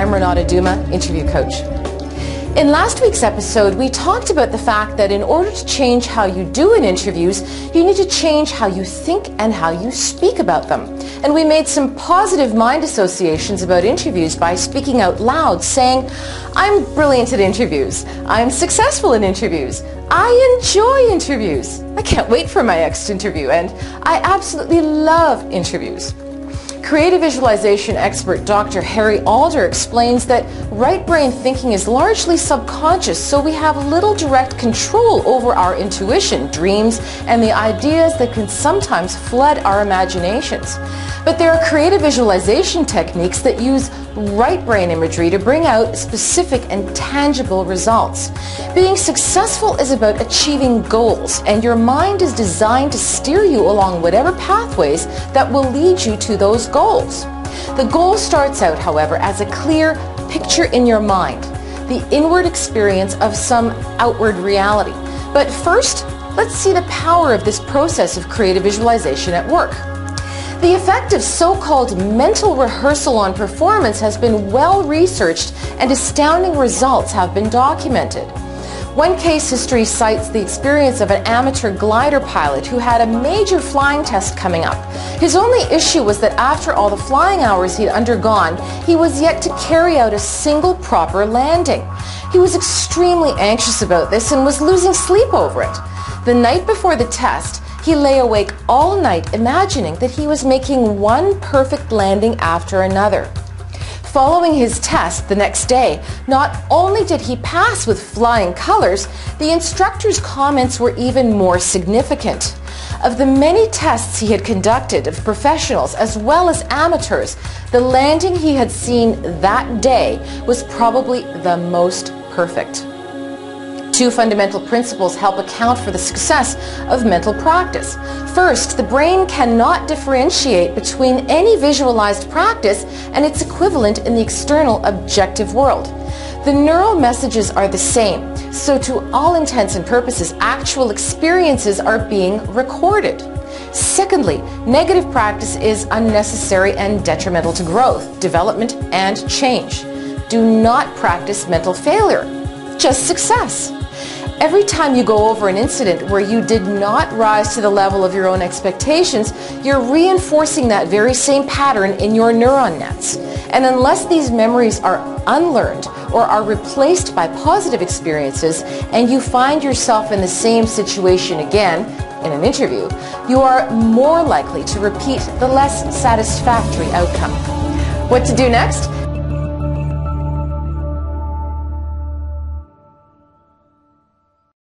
I'm Renata Duma, interview coach. In last week's episode, we talked about the fact that in order to change how you do in interviews, you need to change how you think and how you speak about them. And we made some positive mind associations about interviews by speaking out loud, saying, I'm brilliant at interviews. I'm successful in interviews. I enjoy interviews. I can't wait for my next interview, and I absolutely love interviews. Creative visualization expert Dr. Harry Alder explains that right brain thinking is largely subconscious, so we have little direct control over our intuition, dreams, and the ideas that can sometimes flood our imaginations. But there are creative visualization techniques that use right brain imagery to bring out specific and tangible results. Being successful is about achieving goals, and your mind is designed to steer you along whatever pathways that will lead you to those goals. The goal starts out, however, as a clear picture in your mind, the inward experience of some outward reality. But first, let's see the power of this process of creative visualization at work. The effect of so-called mental rehearsal on performance has been well researched, and astounding results have been documented. One case history cites the experience of an amateur glider pilot who had a major flying test coming up. His only issue was that after all the flying hours he'd undergone, he was yet to carry out a single proper landing. He was extremely anxious about this and was losing sleep over it. The night before the test, he lay awake all night imagining that he was making one perfect landing after another. Following his test the next day, not only did he pass with flying colors, the instructor's comments were even more significant. Of the many tests he had conducted of professionals as well as amateurs, the landing he had seen that day was probably the most perfect. Two fundamental principles help account for the success of mental practice. First, the brain cannot differentiate between any visualized practice and its equivalent in the external objective world. The neural messages are the same, so to all intents and purposes, actual experiences are being recorded. Secondly, negative practice is unnecessary and detrimental to growth, development, and change. Do not practice mental failure, just success. Every time you go over an incident where you did not rise to the level of your own expectations, you're reinforcing that very same pattern in your neuron nets. And unless these memories are unlearned or are replaced by positive experiences, and you find yourself in the same situation again in an interview, you are more likely to repeat the less satisfactory outcome. What to do next?